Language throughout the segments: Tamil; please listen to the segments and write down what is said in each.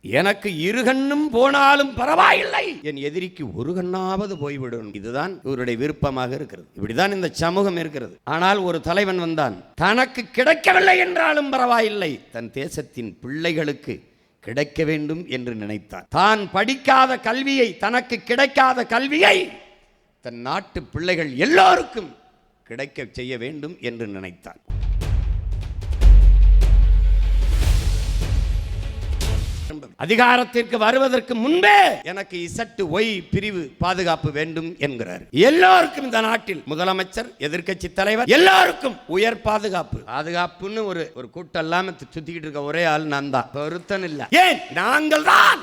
எனக்கு இரு கண்ணும் போனாலும் பரவாயில்லை, என் எதிரிக்கு ஒரு கண்ணாவது போய்விடும். இதுதான் இவருடைய விருப்பமாக இருக்கிறது. இப்படிதான் இந்த சமூகம் இருக்கிறது. ஆனால் ஒரு தலைவன் வந்தான், தனக்கு கிடைக்கவில்லை என்றாலும் பரவாயில்லை, தன் தேசத்தின் பிள்ளைகளுக்கு கிடைக்க வேண்டும் என்று நினைத்தான். தான் படிக்காத கல்வியை, தனக்கு கிடைக்காத கல்வியை தன் நாட்டு பிள்ளைகள் எல்லோருக்கும் கிடைக்க செய்ய வேண்டும் என்று நினைத்தான். அதிகாரத்திற்கு வருவதற்கு முன்பே எனக்கு Z-Y பிரிவு பாதுகாப்பு வேண்டும் என்கிறார். எல்லோருக்கும் இந்த நாட்டில் முதலமைச்சர், எதிர்க்கட்சி தலைவர் எல்லோருக்கும் உயர் பாதுகாப்புன்னு ஒரு கூட்டம் இல்லாம சுத்திக்கிட்டு இருக்க ஒரே ஆள் நான் தான். பொருத்தன் இல்ல. ஏன்? நாங்கள் தான்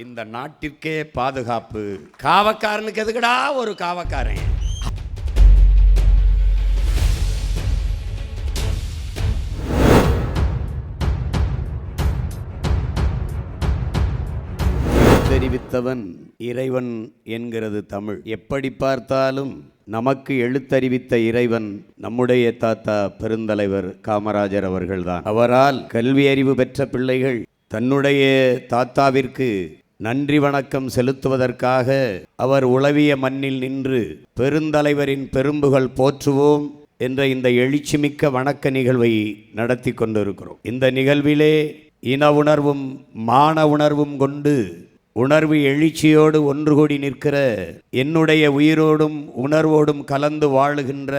இந்த நாட்டிற்கே பாதுகாப்பு. காவக்காரனுக்கு எதுக்குடா ஒரு காவக்காரன்? எழுத்தறிவித்தவன் இறைவன் என்கிறது தமிழ். எப்படி பார்த்தாலும் நமக்கு எழுத்தறிவித்த இறைவன் நம்முடைய தாத்தா பெருந்தலைவர் காமராஜர் அவர்கள்தான். அவரால் கல்வி அறிவு பெற்ற பிள்ளைகள் தன்னுடைய தாத்தாவிற்கு நன்றி வணக்கம் செலுத்துவதற்காக அவர் உளவிய மண்ணில் நின்று பெருந்தலைவரின் பெரும்புகள் போற்றுவோம் என்ற இந்த எழுச்சிமிக்க வணக்க நிகழ்வை நடத்தி கொண்டிருக்கிறோம். இந்த நிகழ்விலே இன உணர்வும் மான உணர்வும் கொண்டு உணர்வு எழுச்சியோடு ஒன்று கூடி நிற்கிற, என்னுடைய உயிரோடும் உணர்வோடும் கலந்து வாழுகின்ற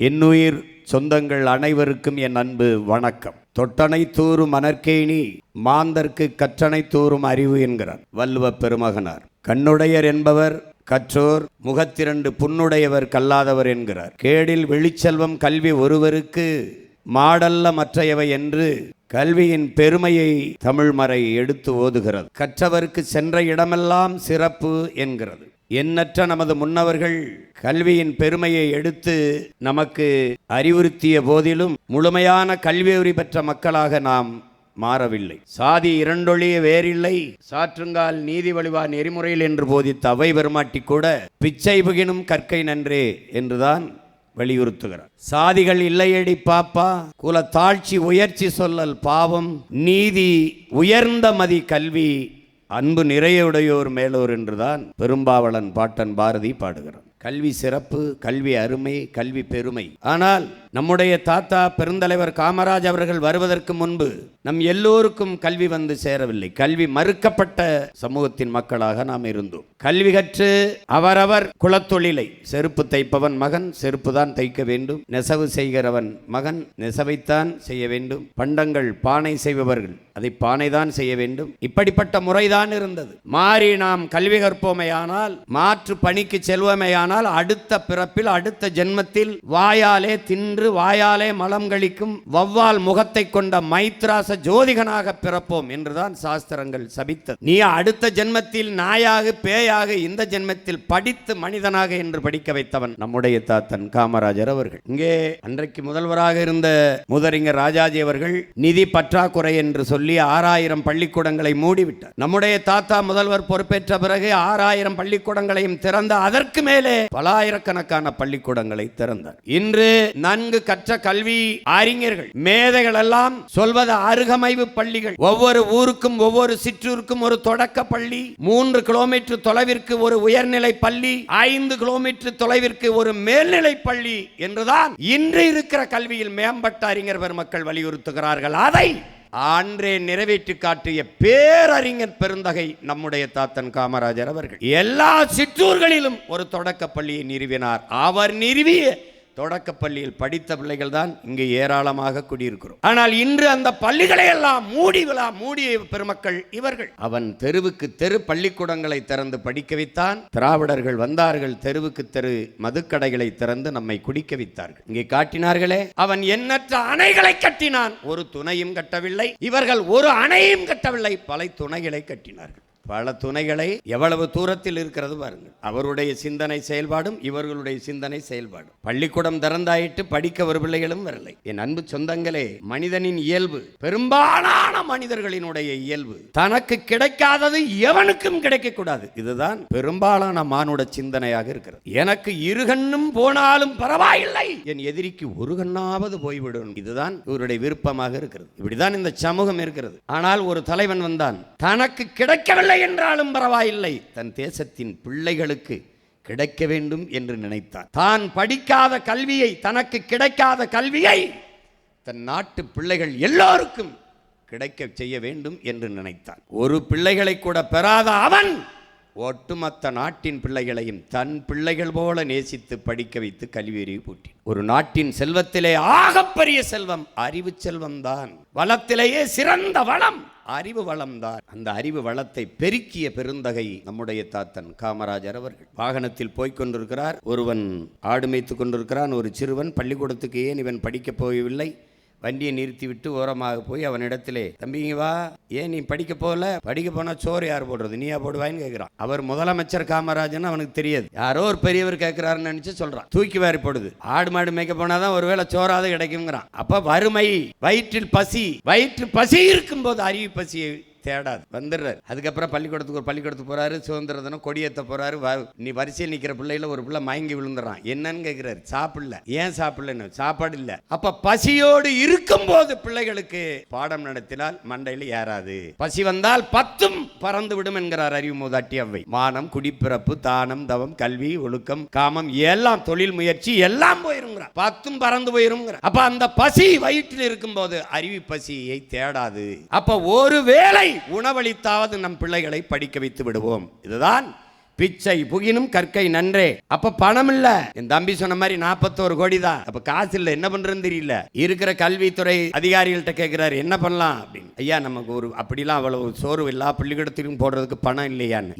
என்னுயிர் சொந்தங்கள் அனைவருக்கும் என் அன்பு வணக்கம். தொட்டனை தூறும் மணற்கேணி மாந்தர்க்கு கற்றனை தூறும் அறிவு என்கிறார் வள்ளுவ பெருமகனார். கண்ணுடையர் என்பவர் கற்றோர், முகத்திரண்டு புண்ணுடையவர் கல்லாதவர் என்கிறார். கேடில் வெளிச்செல்வம் கல்வி ஒருவருக்கு மாடல்ல மற்றையவை என்று கல்வியின் பெருமையை தமிழ்மறை எடுத்து ஓதுகிறது. கற்றவருக்கு சென்ற இடமெல்லாம் சிறப்பு என்கிறது. எண்ணற்ற நமது முன்னவர்கள் கல்வியின் பெருமையை எடுத்து நமக்கு அறிவுறுத்திய போதிலும் முழுமையான கல்வியறிவு பெற்ற மக்களாக நாம் மாறவில்லை. சாதி இரண்டொழிய வேறில்லை, சாற்றுங்கால் நீதி வழிவா நெறிமுறையில் என்று போதித்த அவை பெருமாட்டி கூட பிச்சை புகினும் கற்கை நன்றே என்றுதான் வலியுறுத்துகிறார். சாதிகள் இல்லையடி பாப்பா, குல தாழ்ச்சி உயர்ச்சி சொல்லல் பாவம், நீதி உயர்ந்த மதி கல்வி, அன்பு நிறையுடையோர் மேலோர் என்றுதான் பெரும்பாவளன் பாட்டன் பாரதி பாடுகிறார். கல்வி சிறப்பு, கல்வி அருமை, கல்வி பெருமை. ஆனால் நம்முடைய தாத்தா பெருந்தலைவர் காமராஜ் அவர்கள் வருவதற்கு முன்பு நம் எல்லோருக்கும் கல்வி வந்து சேரவில்லை. கல்வி மறுக்கப்பட்ட சமூகத்தின் மக்களாக நாம் இருந்தோம். கல்வி கற்று அவரவர் குலத்தொழிலை, செருப்பு தைப்பவன் மகன் செருப்பு தான் தைக்க வேண்டும், நெசவு செய்கிறவன் மகன் நெசவைத்தான் செய்ய வேண்டும், பண்டங்கள் பானை செய்பவர்கள் அதை பானைதான் செய்ய வேண்டும். இப்படிப்பட்ட முறைதான் இருந்தது. மாறி நாம் கல்வி கற்போமையானால், மாற்று பணிக்கு செல்வோமையானால், அடுத்த பிறப்பில் அடுத்த ஜென்மத்தில் வாயாலே தின்று வாயாலே மலம் கழிக்கும் வௌவால் முகத்தை கொண்ட மைத்ராச ஜோதிகனாக பிறப்போம் என்றுதான் சாஸ்திரங்கள் சபித்தது. நீ அடுத்த ஜென்மத்தில் நாயாக பேயாக, இந்த ஜென்மத்தில் படித்து மனிதனாக என்று படிக்க வைத்தவன் நம்முடைய தாத்தன் காமராஜர் அவர்கள். இங்கே அன்றைக்கு முதல்வராக இருந்த முதறிஞர் ராஜாஜி அவர்கள் நிதி பற்றாக்குறை என்று சொல்லி 6000 பள்ளிக்கூடங்களை மூடிவிட்டார். நம்முடைய தாத்தா முதல்வர் பொறுப்பேற்ற பிறகு 6000 பள்ளிக்கூடங்களையும் திறந்த, அதற்கு மேலே பலாயிரக்கணக்கான பள்ளிக்கூடங்களை திறந்தார். இன்று நன்கு கற்ற கல்வி அறிஞர்கள் மேதைகள் எல்லாம் சொல்வது அருகமைவு பள்ளிகள். ஒவ்வொரு ஊருக்கும் ஒவ்வொரு சிற்றூருக்கும் ஒரு தொடக்க பள்ளி, 3 கிலோமீட்டர் தொலைவிற்கு ஒரு உயர்நிலை பள்ளி, 5 கிலோமீட்டர் தொலைவிற்கு ஒரு மேல்நிலை பள்ளி என்றுதான் இன்று இருக்கிற கல்வியில் மேம்பட்ட அறிஞர் பெருமக்கள் வலியுறுத்துகிறார்கள். அதை அன்றே நிறைவேற்றி காட்டிய பேரறிஞர் பெருந்தகை நம்முடைய தாத்தன் காமராஜர் அவர்கள். எல்லா சிற்றூர்களிலும் ஒரு தொடக்க பள்ளியை நிறுவினார். அவர் நிறுவிய தொடக்கப்பள்ளியில் படித்த பிள்ளைகள் தான் இங்கே ஏராளமாக குடியிருக்கிறோம். ஆனால் இன்று அந்த பள்ளிகளை எல்லாம் மூடிய பெருமக்கள் இவர்கள். அவன் தெருவுக்கு தெரு பள்ளிக்கூடங்களை திறந்து படிக்க வைத்தான். திராவிடர்கள் வந்தார்கள், தெருவுக்கு தெரு மதுக்கடைகளை திறந்து நம்மை குடிக்க வைத்தார்கள். இங்கே காட்டினார்களே, அவன் எண்ணற்ற அணைகளை கட்டினான், ஒரு துணையும் கட்டவில்லை. இவர்கள் ஒரு அணையும் கட்டவில்லை, பல துணைகளை கட்டினார்கள். பல துணைகளை எவ்வளவு தூரத்தில் இருக்கிறது பாருங்கள். அவருடைய சிந்தனை செயல்பாடும் இவர்களுடைய சிந்தனை செயல்பாடும். பள்ளிக்கூடம் திறந்தாயிட்டு படிக்க ஒரு பிள்ளைகளும் வரலை. என் அன்பு சொந்தங்களே, மனிதனின் இயல்பு, பெரும்பாலான மனிதர்களினுடைய இயல்பு, தனக்கு கிடைக்காதது எவனுக்கும் கிடைக்க கூடாது. இதுதான் பெரும்பாலான மானுட சிந்தனையாக இருக்கிறது. எனக்கு இருகண்ணும் போனாலும் பரவாயில்லை, என் எதிரிக்கு ஒரு கண்ணாவது போய்விடும். இதுதான் இவருடைய விருப்பமாக இருக்கிறது. இப்படிதான் இந்த சமூகம் இருக்கிறது. ஆனால் ஒரு தலைவன் வந்தான், தனக்கு கிடைக்கவில்லை என்றாலும் பரவாயில்லை, தன் தேசத்தின் பிள்ளைகளுக்கு கிடைக்க வேண்டும் என்று நினைத்தான். தான் படிக்காத கல்வியை, தனக்கு கிடைக்காத கல்வியை தன் நாட்டு பிள்ளைகள் எல்லோருக்கும் கிடைக்க செய்ய வேண்டும் என்று நினைத்தான். ஒரு பிள்ளைகளை கூட பெறாத அவன் ஒட்டுமொத்த நாட்டின் பிள்ளைகளையும் தன் பிள்ளைகள் போல நேசித்து படிக்க வைத்து கல்வியறிவு பூட்டி. ஒரு நாட்டின் செல்வத்திலே ஆகப்பெரிய செல்வம் அறிவு செல்வம் தான். வளத்திலேயே சிறந்த வளம் அறிவு வளம் தான். அந்த அறிவு வளத்தை பெருக்கிய பெருந்தகை நம்முடைய தாத்தன் காமராஜர் அவர்கள். வாகனத்தில் போய்கொண்டிருக்கிறார். ஒருவன் ஆடு மேய்த்து கொண்டிருக்கிறான். ஒரு சிறுவன் பள்ளிக்கூடத்துக்கு ஏன் இவன் படிக்க போகவில்லை, வண்டியை நிறுத்திவிட்டு ஓரமாக போய் அவனிடத்திலே, தம்பிங்க வா, ஏன் நீ படிக்க போகல, படிக்க போனா சோறு யார் போடுறது, நீயா போடுவான்னு கேட்கிறான். அவர் முதலமைச்சர் காமராஜன் அவனுக்கு தெரியாது, யாரோ ஒரு பெரியவர் கேட்கிறாருன்னு நினைச்சு சொல்றான். தூக்கி வாரி போடுது. ஆடு மாடு மேய்க்க போனாதான் ஒருவேளை சோறாவது கிடைக்குங்கிறான். அப்ப வறுமை, வயிற்றில் பசி இருக்கும் போது அறிவு பசியை தேடாது, வந்துடுறாரு. அதுக்கப்புறம் பள்ளிக்கூடத்துக்கு போறாரு. சுதந்திர தினம் கொடியேற்ற போறாரு. நீ வரிசையில் நிற்கிற பிள்ளையில ஒரு பிள்ளை மயங்கி விழுந்துறான். என்னன்னு கேட்கிறாரு. சாப்பிடல. ஏன் சாப்பிடலன்னு, சாப்பாடு இல்லை. அப்ப பசியோடு இருக்கும் போது பிள்ளைகளுக்கு பாடம் நடத்தினால் மண்டையில் ஏறாது. பசி வந்தால் 10 பறந்து விடும் என்கிறார் அறிவு மூதாட்டி அவ்வை. மானம், குடிப்பிறப்பு, தானம், தவம், கல்வி, ஒழுக்கம், காமம் எல்லாம், தொழில் முயற்சி எல்லாம் போயிருங்கிறார். 10 பறந்து போயிருங்கிறார். அப்ப அந்த பசி வயிற்றில் இருக்கும் போது அறிவு பசியை தேடாது. அப்ப ஒருவேளை உணவளித்தாவது நம் பிள்ளைகளை படிக்க வைத்து விடுவோம். இதுதான் பிச்சை புகினும் கற்கை நன்றே. அப்ப பணம் இல்ல. என் தம்பி சொன்ன மாதிரி 41 கோடி தான். அப்ப காசு இல்ல, என்ன பண்றதுன்னு தெரியல. இருக்கிற கல்வித்துறை அதிகாரிகள்ட்ட கேட்கிறாரு, என்ன பண்ணலாம் அப்படின்னு. ஐயா, நமக்கு ஒரு அப்படிலாம் அவ்வளவு சோறு எல்லா பள்ளிக்கூடத்திலும் போடுறதுக்கு பணம் இல்லையான்னு.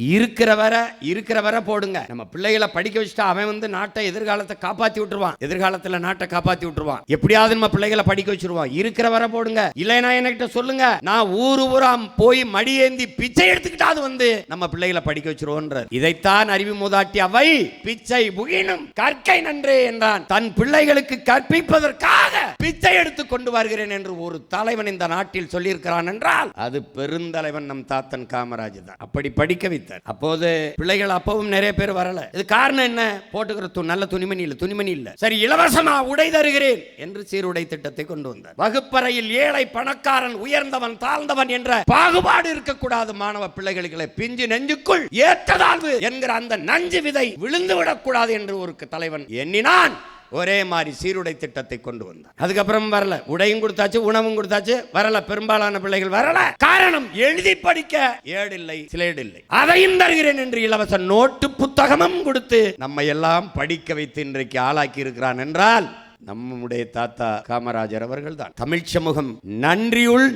இருக்கிற வரை போடுங்க. நம்ம பிள்ளைகளை படிக்க வச்சுட்டா அவன் நாட்டை எதிர்காலத்தை காப்பாத்தி விட்டுருவான். எதிர்காலத்துல நாட்டை காப்பாத்தி விட்டுருவான். எப்படியாவது நம்ம பிள்ளைகளை படிக்க வச்சிருவான். இருக்கிற வரை போடுங்க. இல்லைன்னா என்கிட்ட சொல்லுங்க, நான் ஊரா போய் மடியேந்தி பிச்சை எடுத்துக்கிட்டாவது நம்ம பிள்ளைகளை படிக்க வச்சிருவோன்ற. இதைத்தான் அறிவு மூதாட்டி அவை பிச்சை புகினும் கற்கை நன்றே என்றான். தன் பிள்ளைகளுக்கு கற்பிப்பதற்காக பிச்சை எடுத்து கொண்டு வருகிறேன் என்று ஒரு தலைவன் இந்த நாட்டில் சொல்லியிருக்கிறான் என்றால் அது பெருந்தலைவன் நம் தாத்தன் காமராஜர் தான். அப்படி படிக்க வைத்தார். அப்போது பிள்ளைகள் அப்பவும் நிறைய பேர் வரல. இது காரணம் என்ன? போட்டுக்கிற நல்ல துணிமணி இல்ல. சரி, இலவசமா உடை தருகிறேன் என்று சீருடை திட்டத்தை கொண்டு வந்தார். வகுப்பறையில் ஏழை பணக்காரன், உயர்ந்தவன் தாழ்ந்தவன் என்ற பாகுபாடு இருக்கக்கூடாது. மாணவ பிள்ளைகளுக்கு பிஞ்சு நெஞ்சுக்குள் ஏற்றதாழ்வு என்கிற அந்த நஞ்சு விதை விழுந்து விடக்கூடாது என்று ஒரு தலைவன் எண்ணினான். ஒரே மாதிரி சீருடை திட்டத்தை கொண்டு வந்தார். அதுக்கப்புறம் வரல. உடையும் கொடுத்தாச்சு, உணவும் கொடுத்தாச்சு, வரல. பெரும்பாலான பிள்ளைகள் வரல. காரணம், எழுதி படிக்க ஏடில்லை, சிலேடில்லை. அதையும் தருகிறேன் என்று இலவச நோட்டு புத்தகமும் கொடுத்து நம்ம எல்லாம் படிக்க வைத்து இன்றைக்கு ஆளாக்கி இருக்கிறான் என்றால் நம்முடைய தாத்தா காமராஜர் அவர்கள் தான். தமிழ் சமூகம்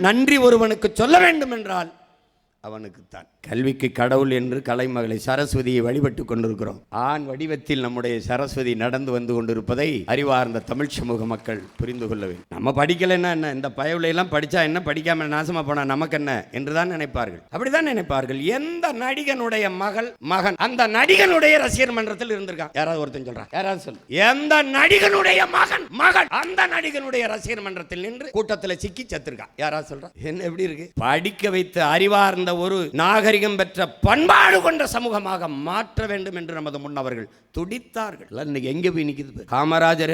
நன்றி ஒருவனுக்கு சொல்ல வேண்டும் என்றால் அவனுக்குத்தான். கல்விக்கு கடவுள் என்று கலைமகளை சரஸ்வதியை வழிபட்டு கொண்டிருக்கிறோம். ஆண் வடிவத்தில் நம்முடைய சரஸ்வதி நடந்து வந்து கொண்டிருப்பதை அறிவார்ந்த தமிழ் சமூக மக்கள் புரிந்து கொள்ள வேண்டும். நம்ம படிக்கலைன்னா என்ன, இந்த பயவுலையெல்லாம் படிச்சா என்ன, படிக்காம நாசமா போனா நமக்கு என்ன என்றுதான் நினைப்பார்கள். அப்படிதான் நினைப்பார்கள். எந்த நடிகனுடைய மகன் அந்த நடிகனுடைய ரசிகர் மன்றத்தில் இருந்திருக்கான்? யாராவது ஒருத்தன் சொல்றான்? யாராவது சொல்லு. எந்த நடிகனுடைய மகன் அந்த நடிகனுடைய ரசிகர் மன்றத்தில் நின்று கூட்டத்தில் சிக்கி செத்துருக்கான்? யாராவது சொல்றான்? என்ன எப்படி இருக்கு? படிக்க வைத்து அறிவார்ந்த ஒரு நாகரிகம் பெற்ற பண்பாடு கொண்ட சமூகமாக மாற்ற வேண்டும் என்று நமது முன்னவர்கள் துடித்தார்கள். இன்னைக்கு எங்க போய் நிக்குது? காமராஜர்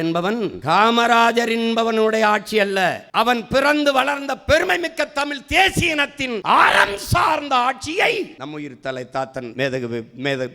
என்பவனுடைய ஆட்சி அல்ல, அவன் பிறந்து வளர்ந்த பெருமை மிக்க தமிழ் தேசிய இனத்தின் ஆரம் சார்ந்த ஆட்சியை நம் உயிர் தலை தாத்தன்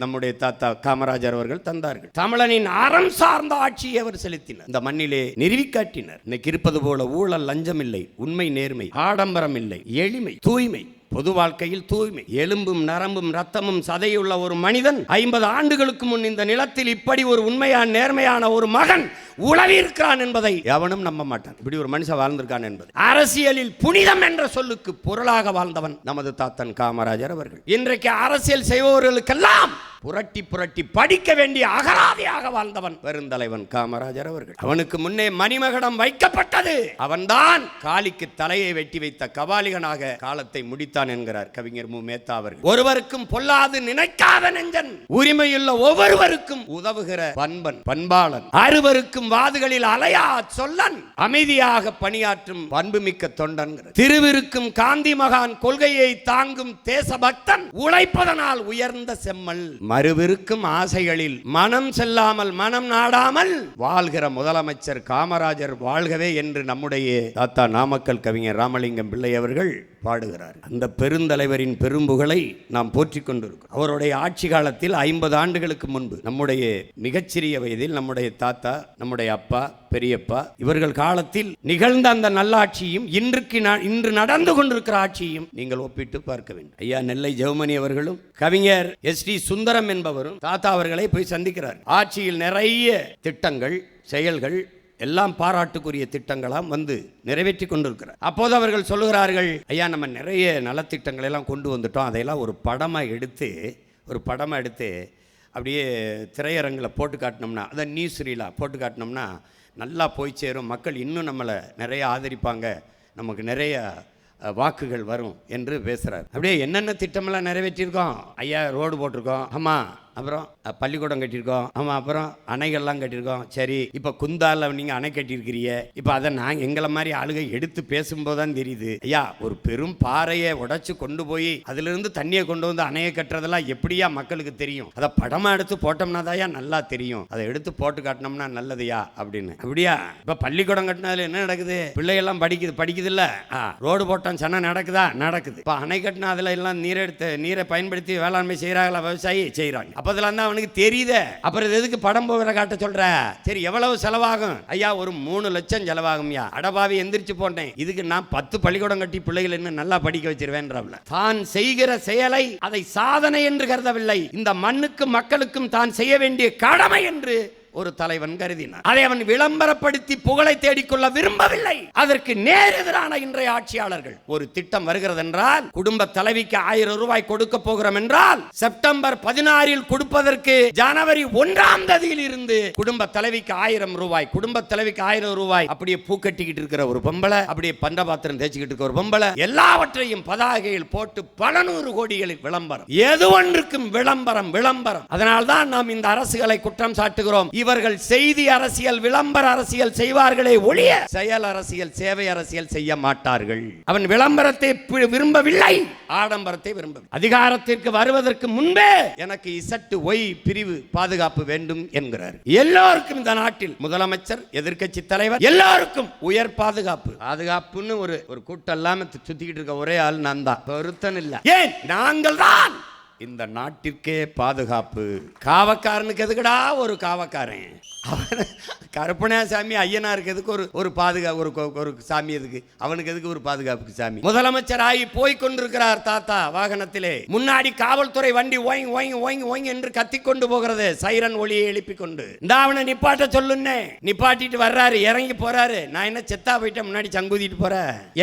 நம்முடைய தாத்தா காமராஜர் அவர்கள் தந்தார்கள். தமிழனின் அறம் சார்ந்த ஆட்சியை அவர் செலுத்தினார். இந்த மண்ணிலே நிறுவி காட்டினார். இன்னைக்கு இருப்பது போல ஊழல், லஞ்சம் இல்லை, உண்மை, நேர்மை, ஆடம்பரம் இல்லை, எளிமை, தூய்மை, பொது வாழ்க்கையில் தூய்மை, எலும்பும் நரம்பும் ரத்தமும் சதையுள்ள ஒரு மனிதன் 50 ஆண்டுகளுக்கு முன் இந்த நிலத்தில் இப்படி ஒரு உண்மையான நேர்மையான ஒரு மகன் உளவி இருக்கிறான் என்பதை எவனும் நம்ப மாட்டான். இப்படி ஒரு மனுஷன் வாழ்ந்திருக்கான் என்பது. அரசியலில் புனிதம் என்ற சொல்லுக்கு பொருளாக வாழ்ந்தவன் நமது தாத்தன் காமராஜர் அவர்கள். இன்றைக்கு அரசியல் செய்பவர்களுக்கெல்லாம் புரட்டி புரட்டி படிக்க வேண்டிய அகராதியாக வாழ்ந்தவன் பெருந்தலைவன் காமராஜர் அவர்கள். அவனுக்கு முன்னே மணிமகுடம் வைக்கப்பட்டது. அவன்தான் காளிக்கு தலையை வெட்டி வைத்த கபாலிகனாக காலத்தை முடித்தான் என்கிறார் கவிஞர் மு. மேத்தா அவர்கள். ஒருவருக்கும் பொல்லாது நினைக்காத நெஞ்சன், உரிமையுள்ள ஒவ்வொருவருக்கும் உதவுகிற பண்பன் பண்பாளன், அறுவருக்கும் வாதுகளில் அலையா சொல்லன், அமைதியாக பணியாற்றும் பண்புமிக்க தொண்டன், திருவிருக்கும் காந்தி மகான், கொள்கையை தாங்கும் தேசபக்தன், உழைப்பதனால் உயர்ந்த செம்மல், மறுவிருக்கும் ஆசைகளில் மனம் செல்லாமல் மனம் நாடாமல் வாழ்கிற முதலமைச்சர் காமராஜர் வாழ்கவே என்று நம்முடைய தாத்தா நாமக்கல் கவிஞர் ராமலிங்கம் பிள்ளை அவர்கள் பாடுகிறார். அந்த பெருந்தலைவரின் பெரும்புகளை நாம் போற்றிக் கொண்டிருக்கிறோம். அவருடைய ஆட்சி காலத்தில் 50 ஆண்டுகளுக்கு முன்பு நம்முடைய மிகச்சிறிய வயதில் நம்முடைய தாத்தா, நம்முடைய அப்பா, பெரியப்பா இவர்கள் காலத்தில் நிகழ்ந்த அந்த நல்லாட்சியும் இன்று நடந்து கொண்டிருக்கிற ஆட்சியும் நீங்கள் ஒப்பிட்டு பார்க்க வேண்டும். ஐயா நெல்லை ஜெவமணி அவர்களும் கவிஞர் எஸ்.டி. சுந்தரம் என்பவரும் தாத்தா அவர்களை போய் சந்திக்கிறார். ஆட்சியில் நிறைய திட்டங்கள், செயல்கள் எல்லாம் பாராட்டுக்குரிய திட்டங்களாம் வந்து நிறைவேற்றி கொண்டிருக்கிறார். அப்போது அவர்கள் சொல்லுகிறார்கள், ஐயா நம்ம நிறைய நலத்திட்டங்களை எல்லாம் கொண்டு வந்துட்டோம், அதையெல்லாம் ஒரு படமாக எடுத்து அப்படியே திரையரங்கில் போட்டு காட்டினோம்னா, அதை நியூஸ்ரீலாம் போட்டு காட்டினோம்னா நல்லா போய் சேரும், மக்கள் இன்னும் நம்மளை நிறைய ஆதரிப்பாங்க, நமக்கு நிறைய வாக்குகள் வரும் என்று பேசுகிறார். அப்படியே என்னென்ன திட்டமெல்லாம் நிறைவேற்றியிருக்கோம். ஐயா ரோடு போட்டிருக்கோம், ஆமாம், அப்புறம் பள்ளிக்கூடம் கட்டியிருக்கோம், ஆமாம், அப்புறம் அணைகள்லாம் கட்டியிருக்கோம். சரி, இப்போ குந்தால நீங்கள் அணை கட்டியிருக்கிறீங்க. இப்போ அதை நான் எங்களை மாதிரி ஆளுகை எடுத்து பேசும்போது தான் தெரியுது, ஐயா ஒரு பெரும் பாறையை உடைச்சு கொண்டு போய் அதிலிருந்து தண்ணியை கொண்டு வந்து அணையை கட்டுறதெல்லாம் எப்படியா மக்களுக்கு தெரியும்? அதை படமாக எடுத்து போட்டோம்னா தான் நல்லா தெரியும், அதை எடுத்து போட்டு காட்டினோம்னா நல்லதுயா அப்படின்னு. அப்படியா? இப்போ பள்ளிக்கூடம் கட்டினதுல என்ன நடக்குது? பிள்ளைகள்லாம் படிக்குது இல்லை, ரோடு போட்டோம் சொன்னா நடக்குதா? நடக்குது. இப்போ அணை கட்டினா அதில் எல்லாம் நீரை பயன்படுத்தி வேளாண்மை செய்கிறாங்களா? விவசாயி செய்கிறாங்க. அப்போதெல்லாம் தான் அவனுக்கு தெரியுது. அப்புறம் எதுக்கு படம் போகிற காட்ட சொல்ற? சரி எவ்வளவு செலவாகும்? ஐயா ஒரு 3 லட்சம் செலவாகும்யா. அடபாவி எந்திரிச்சு போட்டேன், இதுக்கு நான் 10 பள்ளிக்கூடம் கட்டி பிள்ளைகள் இன்னும் நல்லா படிக்க வச்சிருவேன். தான் செய்கிற செயலை அதை சாதனை என்று கருதவில்லை, இந்த மண்ணுக்கும் மக்களுக்கும் தான் செய்ய வேண்டிய கடமை என்று ஒரு தலைவன் கருதினார். அதை அவன் விளம்பரப்படுத்தி புகழை தேடிக்கொள்ள விரும்பவில்லை. அதற்கு நேர் எதிரான இன்றைய ஆட்சியாளர்கள், ஒரு திட்டம் வருகிறது என்றால், குடும்ப தலைவிக்கு 1000 ரூபாய் கொடுக்க போகிறோம் என்றால், செப்டம்பர் 16 கொடுப்பதற்கு ஜனவரி 1 இருந்து குடும்ப தலைவிக்கு 1000 ரூபாய், குடும்ப தலைவிக்கு 1000 ரூபாய், அப்படியே பூக்கட்டிக்கிட்டு இருக்கிற ஒரு பொம்பளை, அப்படியே பண்டபாத்திரம் தேய்ச்சிக்கிட்டு இருக்கிற ஒரு பொம்பளை, எல்லாவற்றையும் பதாகையில் போட்டு பல 100 கோடிகளில் விளம்பரம், எது ஒன்றுக்கும் விளம்பரம். அதனால்தான் நாம் இந்த அரசுகளை குற்றம் சாட்டுகிறோம். இவர்கள் செய்தி அரசியல், விளம்பர அரசியல் செய்வார்களே ஒழிய செயல் அரசியல், சேவை அரசியல் செய்ய மாட்டார்கள். அவன் விளம்பரத்தை விரும்பவில்லை, ஆடம்பரத்தை விரும்பவில்லை. அதிகாரத்திற்கு வருவதற்கு முன்பே எனக்கு ZY பிரிவு பாதுகாப்பு வேண்டும் என்கிறார். எல்லோருக்கும் இந்த நாட்டில் முதலமைச்சர், எதிர்க்கட்சி தலைவர் எல்லோருக்கும் உயர் பாதுகாப்புன்னு ஒரு கூட்டம் இல்லாம சுத்திக்கிட்டு இருக்க ஒரே ஆள் நான் தான், பொருத்தன் இல்ல. ஏன்? நாங்கள் தான் இந்த நாட்டிற்கே பாதுகாப்பு. காவக்காரனுக்கு எதுக்குடா ஒரு காவக்காரன்? கருப்பணசாமி ஐயனாருக்கு எதுக்கு ஒரு பாதுகாப்பு, ஒரு சாமி எதுக்கு? அவனுக்கு எதுக்கு ஒரு பாதுகாப்புக்கு சாமி? முதலமைச்சராகி போய் கொண்டிருக்கிறார் தாத்தா வாகனத்திலே. முன்னாடி காவல்துறை வண்டி ஓய்ங் ஓய்ங் ஓய்ங் ஓய்ங் என்று கத்திக்கொண்டு போகிறது, சைரன் ஒளியை எழுப்பி கொண்டு. இந்த அவனை நிப்பாட்ட சொல்லுன்னு நிப்பாட்டிட்டு வர்றாரு, இறங்கி போறாரு. நான் என்ன செத்தா போயிட்டேன், முன்னாடி சங்குதிட்டு போற,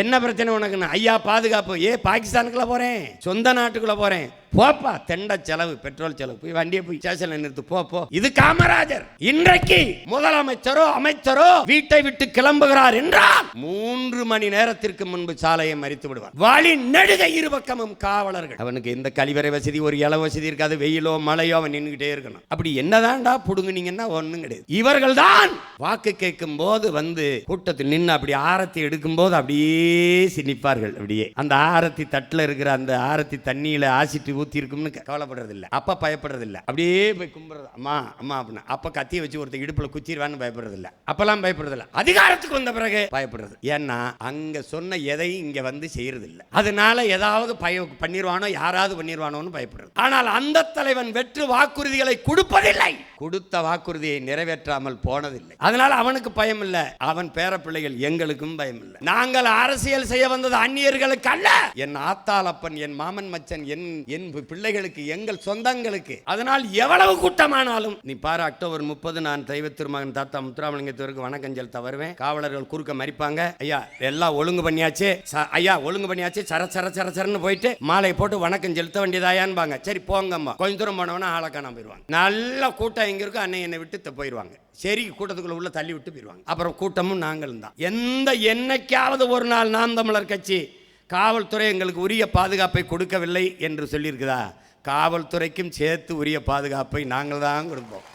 என்ன பிரச்சனை உனக்குன்னு? ஐயா பாதுகாப்பு. பாகிஸ்தானுக்குள்ள போறேன், சொந்த நாட்டுக்குள்ள போறேன், போப்பா, தெண்ட செலவு, பெட்ரோல் செலவு, போய் வண்டியை போய் ஸ்டேஷன்ல நிறுத்து, போ. இது காமராஜர். இன்றைக்கு முதலமைச்சரோ அமைச்சரோ வீட்டை விட்டு கிளம்புகிறார் என்றால் 3 மணி நேரத்திற்கு முன்பு சாலையை மறித்து விடுவார். வழி நெடுக இருபக்கமும் காவலர்கள். அவனுக்கு எந்த கழிவறை வசதி, ஒரு இல வசதி இருக்காது. வெயிலோ மழையோ அவன் நின்றுகிட்டே இருக்கணும். அப்படி என்னதான்டா புடுங்குனீங்கன்னா ஒண்ணும் கிடையாது. இவர்கள் தான் வாக்கு கேட்கும் போது வந்து கூட்டத்தில் நின்று அப்படி ஆரத்தி எடுக்கும் போது அப்படியே சிரிப்பார்கள். அப்படியே அந்த ஆரத்தி தட்டுல இருக்கிற அந்த ஆரத்தி தண்ணியில ஆசிட்டு ஊத்தி இருக்கும்னு கவலைப்படுறது இல்ல, அப்ப பயப்படுறது இல்ல. அப்படியே போய் கும்பிடுறது, அம்மா அம்மா அப்படின்னு. அப்ப கத்திய வச்சு ஒருத்தர் இடுப்புல குச்சிடுவான்னு பயப்படுறது இல்ல, அப்பெல்லாம் பயப்படுறது இல்ல. அதிகாரத்துக்கு வந்த பிறகு பயப்படுறது. ஏன்னா அங்க சொன்ன எதையும் இங்க வந்து செய்யறது இல்ல, அதனால ஏதாவது பண்ணிடுவானோ, யாராவது பண்ணிடுவானோன்னு பயப்படுறது. ஆனால் அந்த தலைவன் வெற்று வாக்குறுதிகளை கொடுப்பதில்லை, கொடுத்த வாக்குறுதியை நிறைவேற்றாமல் போனதில்லை. அதனால அவனுக்கு பயம் இல்ல, அவன் பேர பிள்ளைகள் எங்களுக்கும் பயம் இல்லை. நாங்கள் அரசியல் செய்ய வந்தது அந்நியர்களுக்கு அல்ல. என் ஆத்தாளப்பன், என் மாமன் மச்சன், என் பிள்ளைகளுக்கு, எங்கள் சொந்தங்களுக்கு. அதனால் எவ்வளவு கூட்டமானாலும் நீ பாரு, அக்டோபர் 30 நான் தெய்வ திருமகன் தாத்தா முத்துராமலிங்கத்திற்கு வணக்கம் செலுத்த வருவேன். காவலர்கள் குறுக்க மறிப்பாங்க. ஐயா எல்லாம் ஒழுங்கு பண்ணியாச்சு, ஐயா ஒழுங்கு பண்ணியாச்சு, சர சர சர சரன்னு போயிட்டு மாலையை போட்டு வணக்கம் செலுத்த வேண்டியதாயான்பாங்க. சரி போங்கம்மா. கொஞ்ச தூரம் போனவனா ஆளக்கான போயிடுவாங்க. நல்ல கூட்டம் எங்க இருக்கும், அன்னை என்னை விட்டு போயிடுவாங்க. சரி, கூட்டத்துக்குள்ள உள்ள தள்ளி விட்டு போயிடுவாங்க. அப்புறம் கூட்டமும் நாங்களும் தான். என்னைக்காவது ஒரு நாள் நாம் தமிழர் கட்சி காவல்துறை எங்களுக்கு உரிய பாதுகாப்பை கொடுக்கவில்லை என்று சொல்லியிருக்குதா? காவல்துறைக்கும் சேர்த்து உரிய பாதுகாப்பை நாங்கள் தான் கொடுப்போம்.